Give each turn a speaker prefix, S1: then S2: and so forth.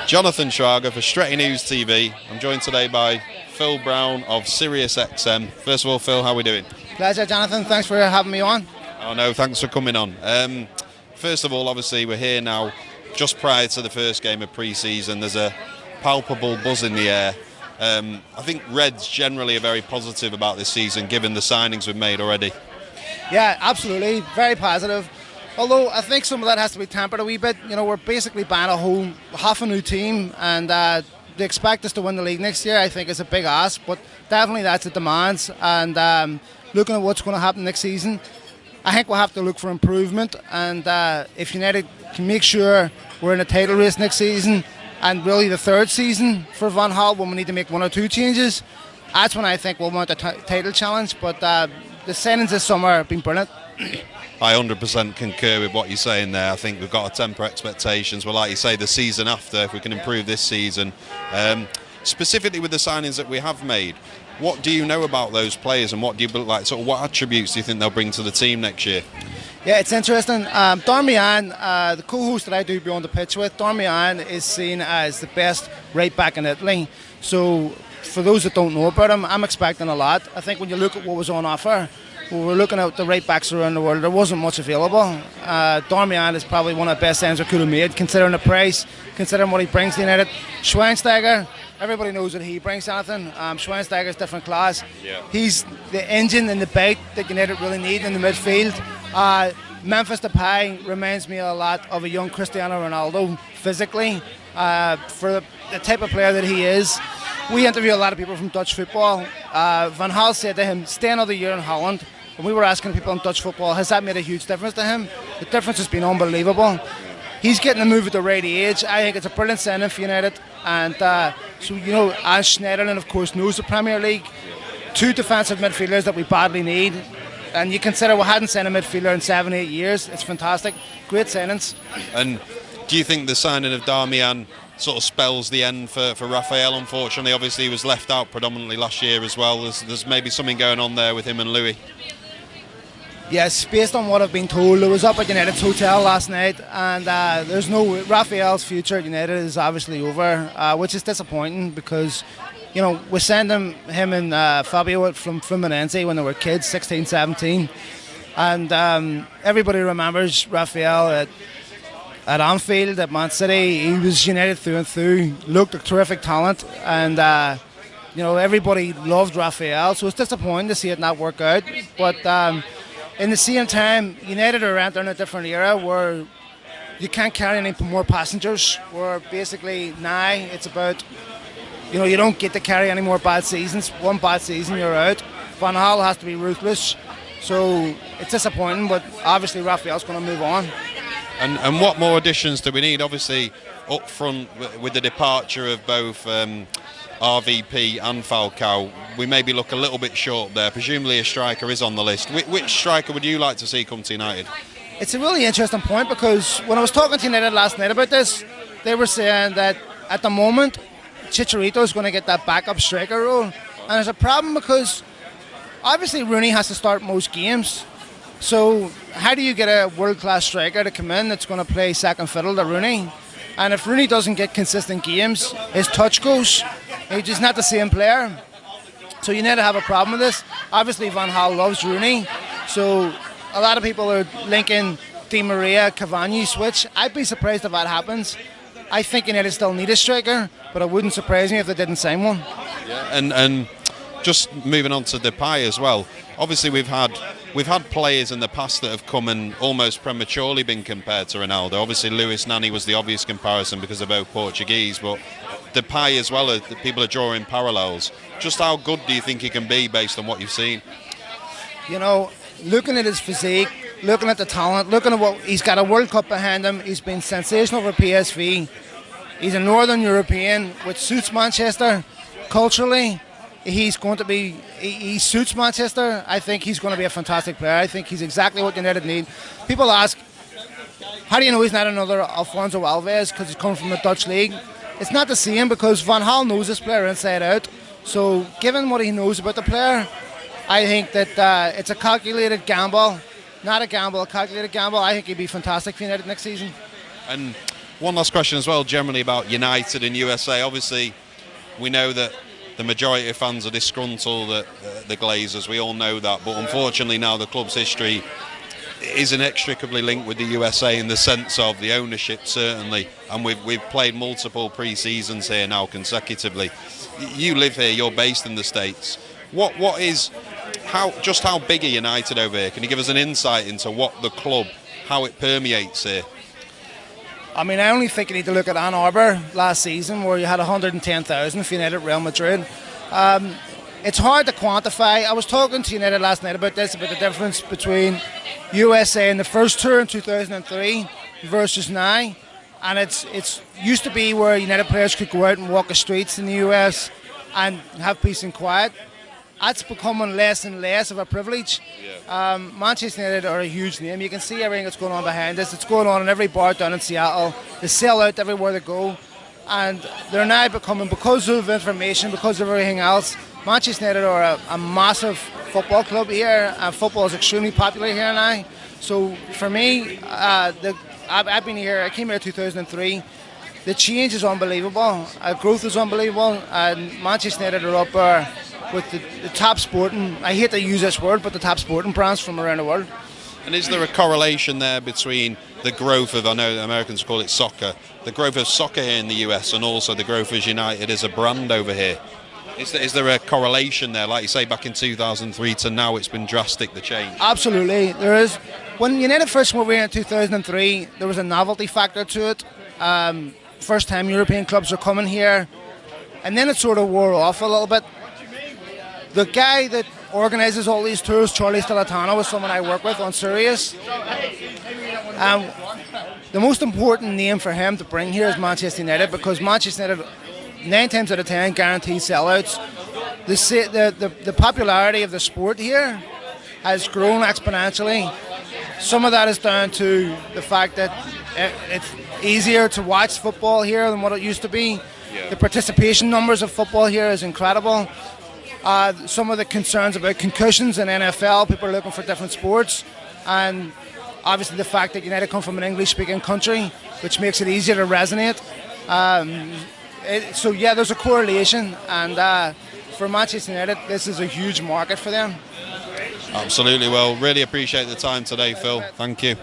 S1: Jonathan Schrager for Stretty News TV. I'm joined today by Phil Brown of Sirius XM. First of all, Phil, how are we doing?
S2: Pleasure, Jonathan. Thanks for having me on.
S1: Oh no, thanks for coming on. First of all, obviously, we're here now just prior to the first game of pre-season. There's a palpable buzz in the air. I think Reds generally are very positive about this season, given the signings we've made already.
S2: Yeah, absolutely. Very positive. Although I think some of that has to be tempered a wee bit. You know, we're basically buying half a new team, and they expect us to win the league next year. I think is a big ask, but definitely that's the demands. And looking at what's going to happen next season, I think we'll have to look for improvement. And if United can make sure we're in a title race next season, and really the third season for Van Gaal, when we need to make one or two changes, that's when I think we'll mount a title challenge. But the signings this summer have been brilliant.
S1: I 100% concur with what you're saying there. I think we've got to temper expectations. Well, like you say, the season after, if we can improve this season. Specifically with the signings that we have made, what do you know about those players, and what do you like? Sort of what attributes do you think they'll bring to the team next year?
S2: Yeah, it's interesting. Darmian, the co-host that I do Beyond the Pitch with, Darmian is seen as the best right back in Italy. So for those that don't know about him, I'm expecting a lot. I think when you look at what was on offer, when we're looking at the right backs around the world, there wasn't much available. Darmian is probably one of the best signings we could have made, considering the price, considering what he brings to United. Schweinsteiger, everybody knows what he brings, Jonathan. Schweinsteiger's different class. Yeah. He's the engine and the bite that United really need in the midfield. Memphis Depay reminds me a lot of a young Cristiano Ronaldo physically, for the type of player that he is. We interview a lot of people from Dutch football. Van Gaal said to him, stay another year in Holland. When we were asking people in Dutch football, has that made a huge difference to him? The difference has been unbelievable. He's getting the move at the right age. I think it's a brilliant signing for United. And so, you know, as Schneiderlin, of course, knows the Premier League. Two defensive midfielders that we badly need. And you consider we hadn't signed a midfielder in 7-8 years. It's fantastic. Great signings.
S1: And do you think the signing of Darmian sort of spells the end for Rafael, unfortunately? Obviously, he was left out predominantly last year as well. There's maybe something going on there with him and Louis.
S2: Yes, based on what I've been told, I was up at United's hotel last night, and there's no Rafael's future at United is obviously over, which is disappointing because, you know, we sent him and Fabio from Fluminense when they were kids, 16, 17, and everybody remembers Rafael at Anfield, at Man City. He was United through and through, looked a terrific talent, and you know, everybody loved Rafael, so it's disappointing to see it not work out. But in the same time, United are entering a different era where you can't carry any more passengers, where basically now it's about, you know, you don't get to carry any more bad seasons. One bad season, you're out. Van Gaal has to be ruthless, so it's disappointing, but obviously Rafael's going to move on.
S1: And what more additions do we need? Obviously, up front with the departure of both RVP and Falcao, we maybe look a little bit short there. Presumably a striker is on the list. Which striker would you like to see come to United?
S2: It's a really interesting point, because when I was talking to United last night about this, they were saying that at the moment Chicharito is going to get that backup striker role, and there's a problem because obviously Rooney has to start most games. So how do you get a world-class striker to come in that's going to play second fiddle to Rooney? And if Rooney doesn't get consistent games, his touch goes. He's just not the same player. So you need to have a problem with this. Obviously Van Gaal loves Rooney, so a lot of people are linking Di Maria, Cavani switch. I'd be surprised if that happens. I think United still need a striker, but it wouldn't surprise me if they didn't sign one.
S1: Yeah, and just moving on to Depay as well. Obviously we've had players in the past that have come and almost prematurely been compared to Ronaldo. Obviously Luis Nani was the obvious comparison because they're both Portuguese, but Depay as well, people are drawing parallels. Just how good do you think he can be based on what you've seen?
S2: You know, looking at his physique, looking at the talent, looking at what he's got, a World Cup behind him. He's been sensational for PSV. He's a Northern European, which suits Manchester culturally. He suits Manchester. I think he's going to be a fantastic player. I think he's exactly what United need. People ask, how do you know he's not another Alfonso Alves because he's coming from the Dutch league? It's not the same, because Van Gaal knows this player inside out. So given what he knows about the player, I think that it's a calculated gamble. Not a gamble, a calculated gamble. I think he'd be fantastic for United next season.
S1: And One last question as well, generally about United and USA. Obviously, we know that the majority of fans are disgruntled at the Glazers. We all know that, but unfortunately now the club's history is inextricably linked with the USA in the sense of the ownership, certainly. And we've played multiple pre-seasons here now consecutively. You live here. You're based in the States. How big are United over here? Can you give us an insight into what the club, how it permeates here?
S2: I mean, I only think you need to look at Ann Arbor last season, where you had 110,000 for United Real Madrid. It's hard to quantify. I was talking to United last night about this, about the difference between USA in the first tour in 2003 versus now. And it's used to be where United players could go out and walk the streets in the US and have peace and quiet. That's becoming less and less of a privilege. Yeah. Manchester United are a huge name. You can see everything that's going on behind us. It's going on in every bar down in Seattle. They sell out everywhere they go. And they're now becoming, because of information, because of everything else, Manchester United are a massive football club here. Football is extremely popular here now. So for me, I've been here, I came here in 2003. The change is unbelievable. Growth is unbelievable. And Manchester United are up there with the top sporting, I hate to use this word, but the top sporting brands from around the world.
S1: And is there a correlation there between the growth of, I know Americans call it soccer, the growth of soccer here in the US and also the growth of United as a brand over here? Is there a correlation there? Like you say, back in 2003 to now, it's been drastic, the change.
S2: Absolutely, there is. When United first moved here in 2003, there was a novelty factor to it. First time European clubs are coming here. And then it sort of wore off a little bit. The guy that organises all these tours, Charlie Stellatano, is someone I work with on Sirius. The most important name for him to bring here is Manchester United, because Manchester United, 9 times out of 10, guarantee sellouts. The popularity of the sport here has grown exponentially. Some of that is down to the fact that it's easier to watch football here than what it used to be. Yeah. The participation numbers of football here is incredible. Some of the concerns about concussions in NFL, people are looking for different sports, and obviously the fact that United come from an English-speaking country, which makes it easier to resonate. So yeah, there's a correlation, and for Manchester United, this is a huge market for them.
S1: Absolutely. Well, really appreciate the time today, Phil. Thank you.